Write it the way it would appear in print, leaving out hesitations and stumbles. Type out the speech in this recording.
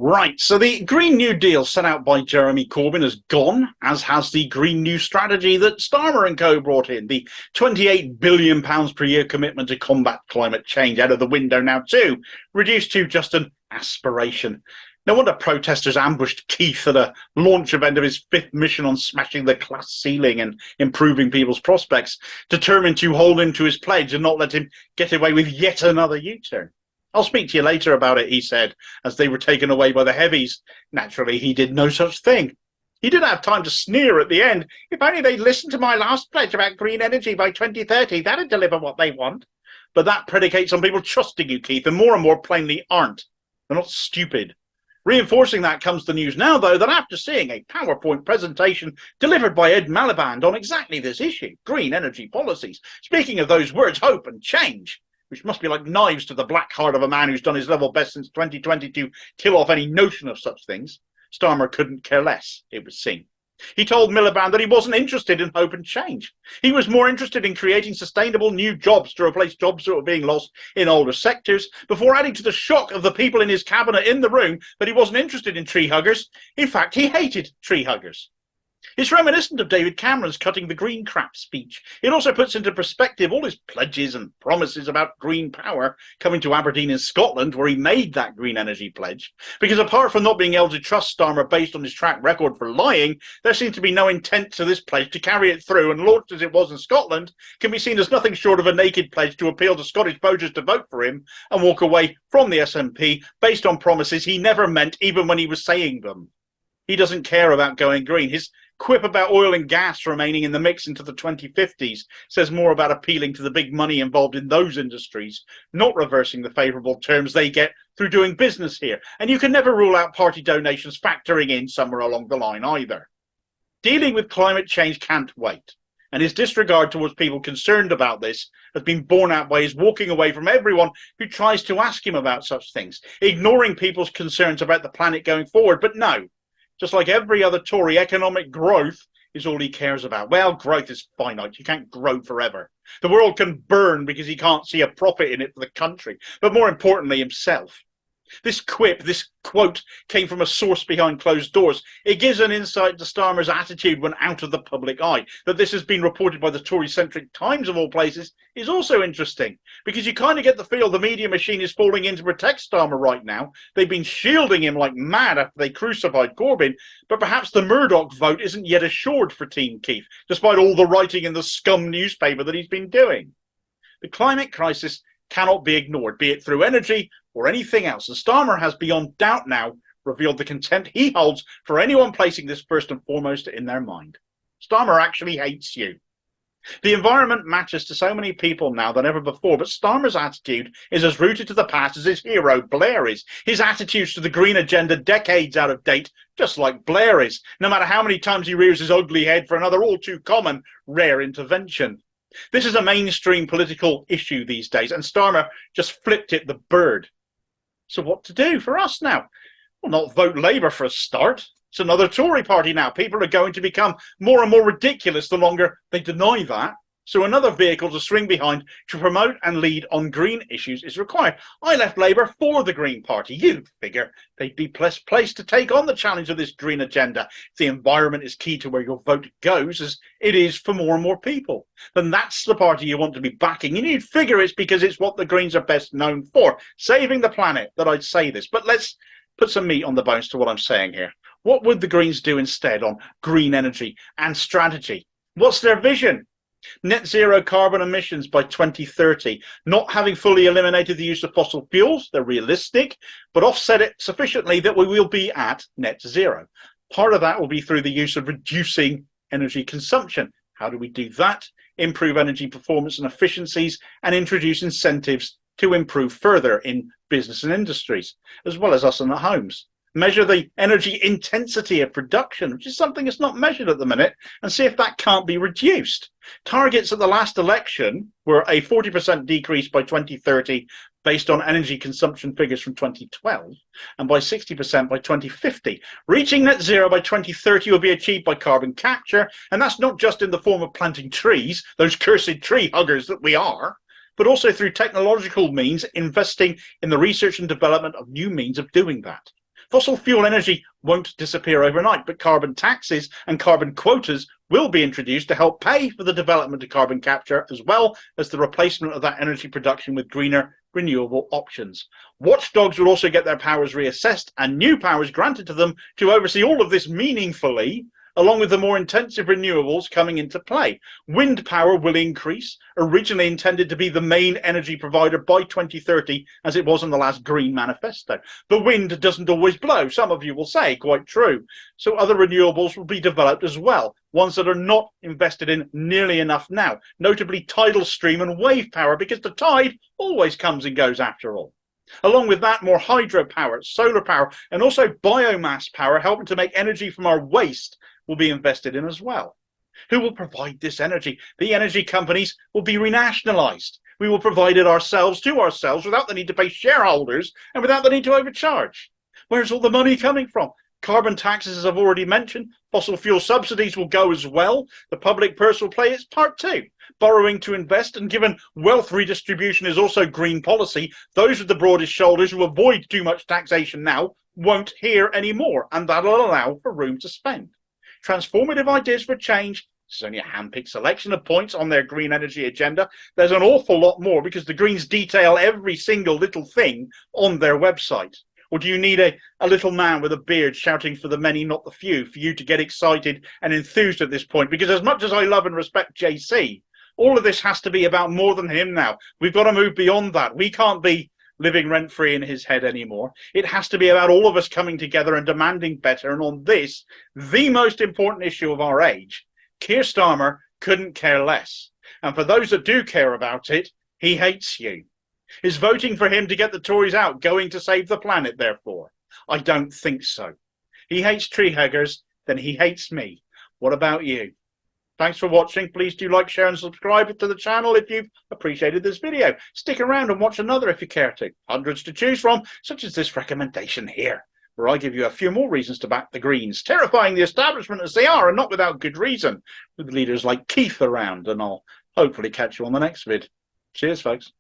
Right, so the Green New Deal set out by Jeremy Corbyn has gone, as has the Green New Strategy that Starmer and co brought in. The £28 billion per year commitment to combat climate change out of the window now too, reduced to just an aspiration. No wonder protesters ambushed Keith at a launch event of his fifth mission on smashing the class ceiling and improving people's prospects, determined to hold him to his pledge and not let him get away with yet another U-turn. I'll speak to you later about it, he said, as they were taken away by the heavies. Naturally, he did no such thing. He did have time to sneer at the end. If only they'd listened to my last pledge about green energy by 2030, that'd deliver what they want. But that predicates on people trusting you, Keith, and more plainly aren't. They're not stupid. Reinforcing that comes the news now, though, that after seeing a PowerPoint presentation delivered by Ed Miliband on exactly this issue, green energy policies, speaking of those words, hope and change, which must be like knives to the black heart of a man who's done his level best since 2020 to kill off any notion of such things, Starmer couldn't care less, it would seem. He told Miliband that he wasn't interested in hope and change. He was more interested in creating sustainable new jobs to replace jobs that were being lost in older sectors, before adding to the shock of the people in his cabinet in the room that he wasn't interested in tree huggers. In fact, he hated tree huggers. It's reminiscent of David Cameron's cutting the green crap speech. It also puts into perspective all his pledges and promises about green power coming to Aberdeen in Scotland, where he made that green energy pledge. Because apart from not being able to trust Starmer based on his track record for lying, there seems to be no intent to this pledge to carry it through, and launched as it was in Scotland, can be seen as nothing short of a naked pledge to appeal to Scottish voters to vote for him and walk away from the SNP based on promises he never meant even when he was saying them. He doesn't care about going green. His quip about oil and gas remaining in the mix into the 2050s says more about appealing to the big money involved in those industries, not reversing the favourable terms they get through doing business here. And you can never rule out party donations factoring in somewhere along the line either. Dealing with climate change can't wait, and his disregard towards people concerned about this has been borne out by his walking away from everyone who tries to ask him about such things, ignoring people's concerns about the planet going forward. But no, just like every other Tory, economic growth is all he cares about. Well, growth is finite. You can't grow forever. The world can burn because he can't see a profit in it for the country, but more importantly, himself. This quip, this quote, came from a source behind closed doors. It gives an insight to Starmer's attitude when out of the public eye. That this has been reported by the Tory-centric Times of all places is also interesting, because you kind of get the feel the media machine is falling in to protect Starmer right now. They've been shielding him like mad after they crucified Corbyn, but perhaps the Murdoch vote isn't yet assured for Team Keith, despite all the writing in the scum newspaper that he's been doing. The climate crisis cannot be ignored, be it through energy or anything else. And Starmer has beyond doubt now revealed the contempt he holds for anyone placing this first and foremost in their mind. Starmer actually hates you. The environment matters to so many people now than ever before, but Starmer's attitude is as rooted to the past as his hero Blair is. His attitudes to the green agenda decades out of date, just like Blair is, no matter how many times he rears his ugly head for another all too common rare intervention. This is a mainstream political issue these days, and Starmer just flipped it the bird. So what to do for us now? Well, not vote Labour for a start. It's another Tory party now. People are going to become more and more ridiculous the longer they deny that. So another vehicle to swing behind to promote and lead on green issues is required. I left Labour for the Green Party. You'd figure they'd be best placed to take on the challenge of this green agenda. If the environment is key to where your vote goes, as it is for more and more people, then that's the party you want to be backing. And you'd figure it's because it's what the Greens are best known for, saving the planet, that I'd say this. But let's put some meat on the bones to what I'm saying here. What would the Greens do instead on green energy and strategy? What's their vision? Net zero carbon emissions by 2030, not having fully eliminated the use of fossil fuels, they're realistic, but offset it sufficiently that we will be at net zero. Part of that will be through the use of reducing energy consumption. How do we do that? Improve energy performance and efficiencies, and introduce incentives to improve further in business and industries, as well as us in the homes. Measure the energy intensity of production, which is something that's not measured at the minute, and see if that can't be reduced. Targets at the last election were a 40% decrease by 2030 based on energy consumption figures from 2012, and by 60% by 2050. Reaching net zero by 2030 will be achieved by carbon capture, and that's not just in the form of planting trees, those cursed tree huggers that we are, but also through technological means, investing in the research and development of new means of doing that. Fossil fuel energy won't disappear overnight, but carbon taxes and carbon quotas will be introduced to help pay for the development of carbon capture, as well as the replacement of that energy production with greener, renewable options. Watchdogs will also get their powers reassessed and new powers granted to them to oversee all of this meaningfully, along with the more intensive renewables coming into play. Wind power will increase, originally intended to be the main energy provider by 2030, as it was in the last Green Manifesto. The wind doesn't always blow, some of you will say, quite true. So other renewables will be developed as well, ones that are not invested in nearly enough now, notably tidal stream and wave power, because the tide always comes and goes after all. Along with that, more hydropower, solar power, and also biomass power, helping to make energy from our waste, will be invested in as well. Who will provide this energy? The energy companies will be renationalised. We will provide it ourselves to ourselves without the need to pay shareholders and without the need to overcharge. Where's all the money coming from? Carbon taxes, as I've already mentioned. Fossil fuel subsidies will go as well. The public purse will play its part too. Borrowing to invest, and given wealth redistribution is also green policy, those with the broadest shoulders who avoid too much taxation now won't hear anymore, and that'll allow for room to spend. Transformative ideas for change. This is only a hand-picked selection of points on their green energy agenda. There's an awful lot more because the Greens detail every single little thing on their website. Or do you need a little man with a beard shouting for the many, not the few, for you to get excited and enthused at this point? Because as much as I love and respect JC, all of this has to be about more than him now. We've got to move beyond that. We can't be living rent-free in his head anymore. It has to be about all of us coming together and demanding better. And on this, the most important issue of our age, Keir Starmer couldn't care less. And for those that do care about it, he hates you. Is voting for him to get the Tories out going to save the planet, therefore? I don't think so. He hates tree huggers, then he hates me. What about you? Thanks for watching. Please do like, share and subscribe to the channel if you've appreciated this video. Stick around and watch another if you care to. Hundreds to choose from, such as this recommendation here, where I give you a few more reasons to back the Greens, terrifying the establishment as they are, and not without good reason, with leaders like Keith around. And I'll hopefully catch you on the next vid. Cheers, folks.